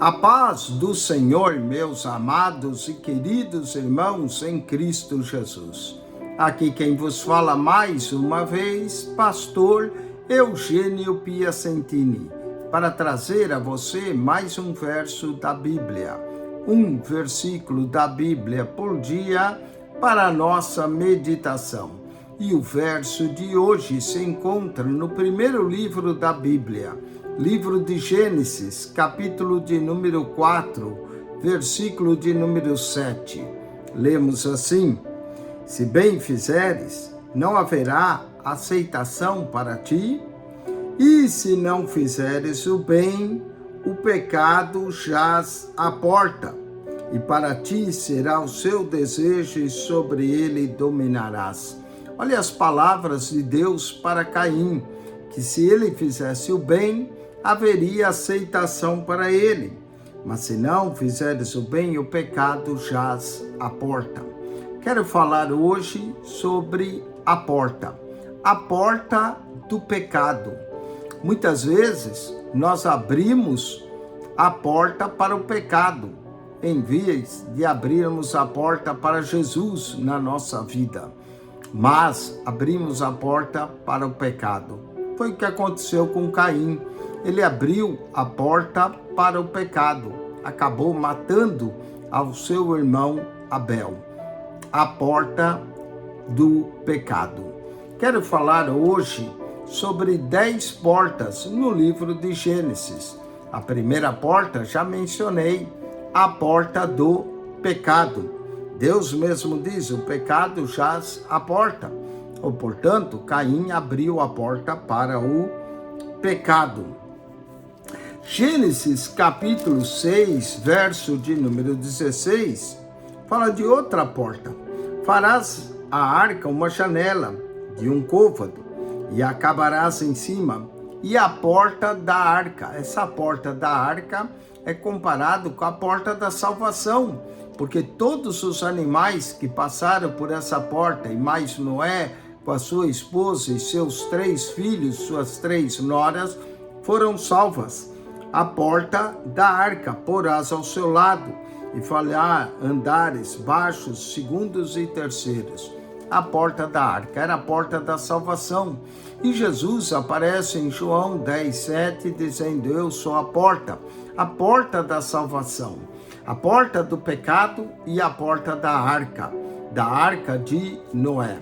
A paz do Senhor, meus amados e queridos irmãos em Cristo Jesus. Aqui quem vos fala mais uma vez, pastor Eugênio Piacentini, para trazer a você mais um verso da Bíblia, um versículo da Bíblia por dia para a nossa meditação. E o verso de hoje se encontra no primeiro livro da Bíblia, livro de Gênesis, capítulo de número 4, versículo de número 7. Lemos assim: Se bem fizeres, não haverá aceitação para ti, e se não fizeres o bem, o pecado jaz à porta, e para ti será o seu desejo, e sobre ele dominarás. Olha as palavras de Deus para Caim, que se ele fizesse o bem, haveria aceitação para ele. Mas se não fizeres o bem, o pecado jaz à porta. Quero falar hoje sobre a porta do pecado. Muitas vezes nós abrimos a porta para o pecado, em vez de abrirmos a porta para Jesus na nossa vida. Mas abrimos a porta para o pecado. Foi o que aconteceu com Caim. Ele abriu a porta para o pecado, acabou matando ao seu irmão Abel. A porta do pecado. Quero falar hoje sobre 10 portas no livro de Gênesis. A primeira porta, já mencionei, a porta do pecado. Deus mesmo diz, o pecado jaz à porta. Ou, portanto, Caim abriu a porta para o pecado. Gênesis capítulo 6, verso de número 16, fala de outra porta. Farás a arca uma janela de um côvado, e acabarás em cima, e a porta da arca. Essa porta da arca é comparado com a porta da salvação, porque todos os animais que passaram por essa porta, e mais Noé, com a sua esposa e seus 3 filhos, suas 3 noras, foram salvas. A porta da arca porás ao seu lado, e fará andares baixos, segundos e terceiros. A porta da arca era a porta da salvação. E Jesus aparece em João 10:7, dizendo: Eu sou a porta da salvação, a porta do pecado e a porta da arca de Noé.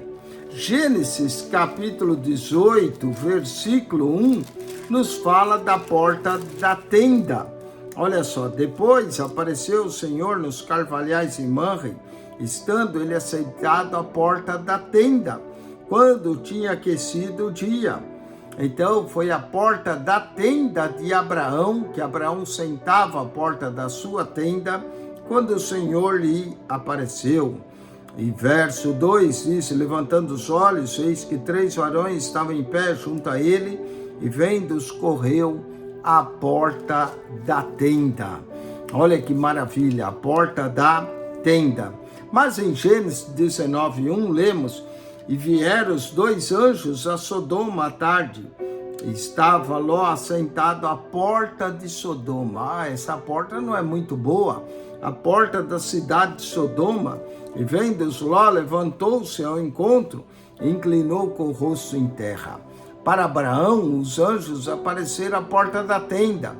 Gênesis capítulo 18, versículo 1, nos fala da porta da tenda. Olha só, depois apareceu o Senhor nos carvalhais em Manre, estando ele assentado à porta da tenda, quando tinha aquecido o dia. Então foi a porta da tenda de Abraão, que Abraão sentava à porta da sua tenda, quando o Senhor lhe apareceu. E verso 2 diz: levantando os olhos, eis que 3 varões estavam em pé junto a ele, e vendo-os correu à porta da tenda. Olha que maravilha, a porta da tenda. Mas em Gênesis 19:1 lemos: e vieram os 2 anjos a Sodoma à tarde, e estava Ló assentado à porta de Sodoma. Essa porta não é muito boa, a porta da cidade de Sodoma. E vendo-os, Ló levantou-se ao encontro e inclinou com o rosto em terra. Para Abraão, os anjos apareceram à porta da tenda.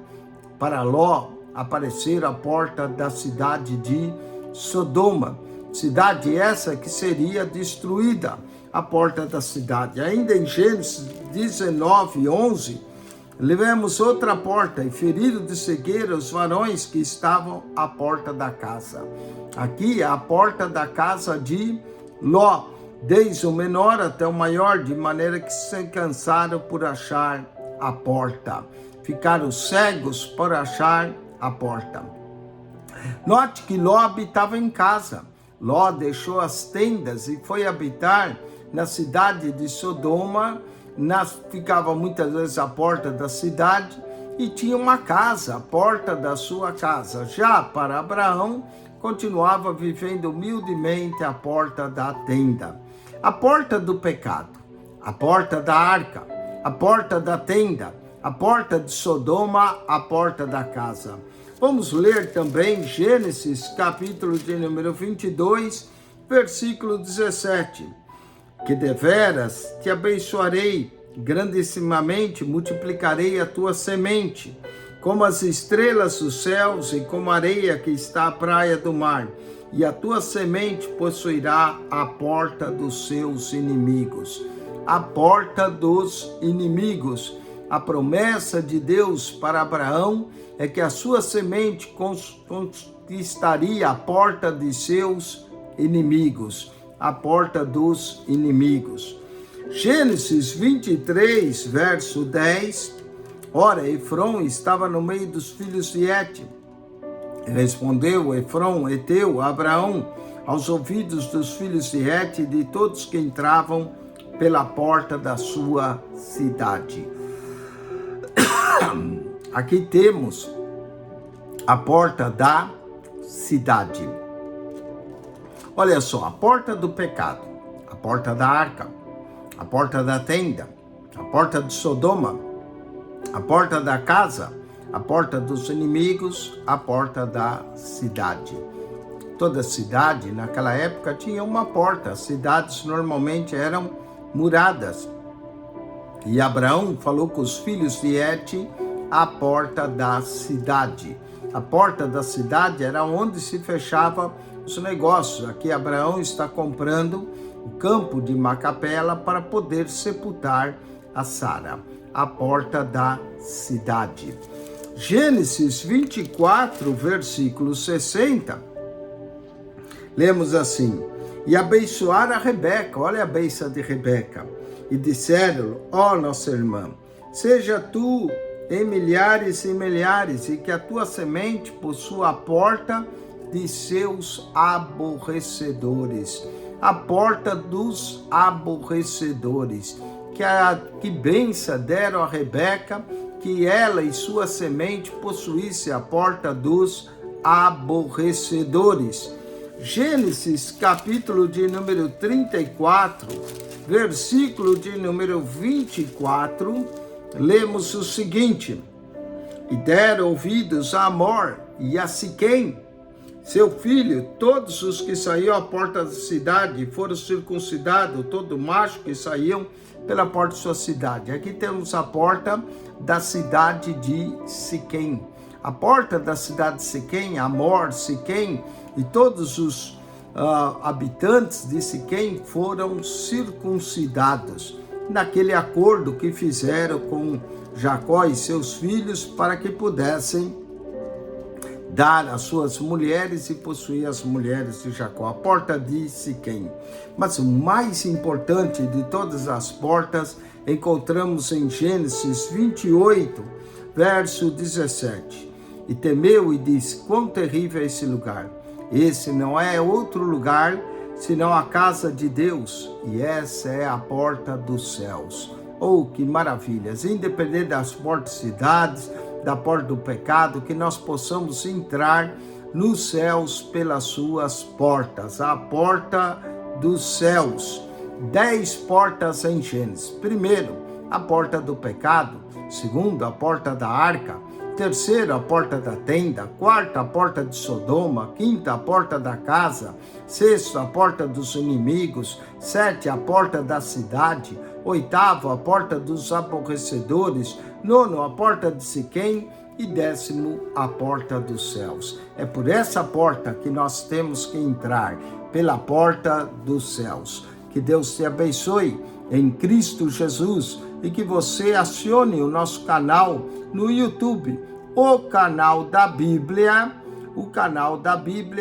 Para Ló, apareceram à porta da cidade de Sodoma. Cidade essa que seria destruída, a porta da cidade. Ainda em Gênesis 19:11, levamos outra porta, e ferido de cegueira os varões que estavam à porta da casa. Aqui é a porta da casa de Ló, desde o menor até o maior, de maneira que se cansaram por achar a porta. Ficaram cegos por achar a porta. Note que Ló habitava em casa. Ló deixou as tendas e foi habitar na cidade de Sodoma. Ficava muitas vezes à porta da cidade e tinha uma casa, a porta da sua casa. Já para Abraão, continuava vivendo humildemente à porta da tenda. A porta do pecado, a porta da arca, a porta da tenda a porta de Sodoma, a porta da casa. Vamos ler também Gênesis, capítulo de número 22, versículo 17. Que deveras te abençoarei, grandissimamente multiplicarei a tua semente, como as estrelas dos céus e como a areia que está à praia do mar. E a tua semente possuirá a porta dos seus inimigos. A porta dos inimigos. A promessa de Deus para Abraão é que a sua semente conquistaria a porta de seus inimigos. A porta dos inimigos. Gênesis 23, verso 10. Ora, Efrom estava no meio dos filhos de Et. Respondeu Efrom, heteu, a Abraão, aos ouvidos dos filhos de Et e de todos que entravam pela porta da sua cidade. Aqui temos a porta da cidade. Olha só, a porta do pecado, a porta da arca, a porta da tenda, a porta de Sodoma, a porta da casa, a porta dos inimigos, a porta da cidade. Toda cidade, naquela época, tinha uma porta. As cidades normalmente eram muradas. E Abraão falou com os filhos de Et a porta da cidade. A porta da cidade era onde se fechava os negócios. Aqui Abraão está comprando o campo de Macapela para poder sepultar a Sara. A porta da cidade. Gênesis 24, versículo 60, lemos assim: e abençoaram a Rebeca, olha a bênção de Rebeca, e disseram: ó nossa irmã, seja tu em milhares e milhares, e que a tua semente possua a porta de seus aborrecedores, a porta dos aborrecedores. Que bênção deram a Rebeca, que ela e sua semente possuísse a porta dos aborrecedores. Gênesis, capítulo de número 34, versículo de número 24, lemos o seguinte: e deram ouvidos a Amor e a Siquém, seu filho, todos os que saíam à porta da cidade foram circuncidados, todo macho que saíam pela porta de sua cidade. Aqui temos a porta da cidade de Siquém. A porta da cidade de Siquém, Amor, Siquém e todos os habitantes de Siquém foram circuncidados naquele acordo que fizeram com Jacó e seus filhos para que pudessem dar as suas mulheres e possuir as mulheres de Jacó, a porta de Siquém. Mas o mais importante de todas as portas encontramos em Gênesis 28, verso 17. E temeu e disse: quão terrível é esse lugar! Esse não é outro lugar senão a casa de Deus, e essa é a porta dos céus. Oh, que maravilhas! Independente das portas de cidades, da porta do pecado, que nós possamos entrar nos céus pelas suas portas, a porta dos céus. 10 portas em Gênesis. Primeiro, a porta do pecado. Segundo, a porta da arca. Terceiro, a porta da tenda. Quarta, a porta de Sodoma. Quinta, a porta da casa. Sexto, a porta dos inimigos. 7, a porta da cidade. Oitavo, a porta dos aborrecedores. Nono, a porta de Siquém. E 10º, a porta dos céus. É por essa porta que nós temos que entrar, pela porta dos céus. Que Deus te abençoe em Cristo Jesus e que você acione o nosso canal no YouTube, o canal da Bíblia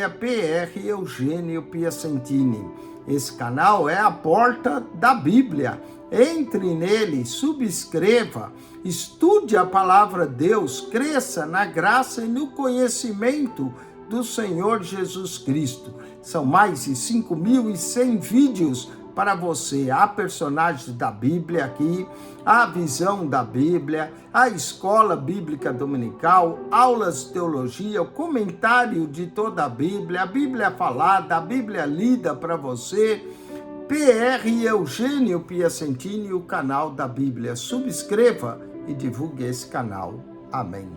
PR Eugênio Piacentini. Esse canal é a porta da Bíblia. Entre nele, subscreva, estude a palavra de Deus, cresça na graça e no conhecimento do Senhor Jesus Cristo. São mais de 5.100 vídeos para você. Há personagens da Bíblia aqui, a visão da Bíblia, a escola bíblica dominical, aulas de teologia, o comentário de toda a Bíblia falada, a Bíblia lida para você. PR Eugênio Piacentini, o canal da Bíblia. Subscreva e divulgue esse canal. Amém.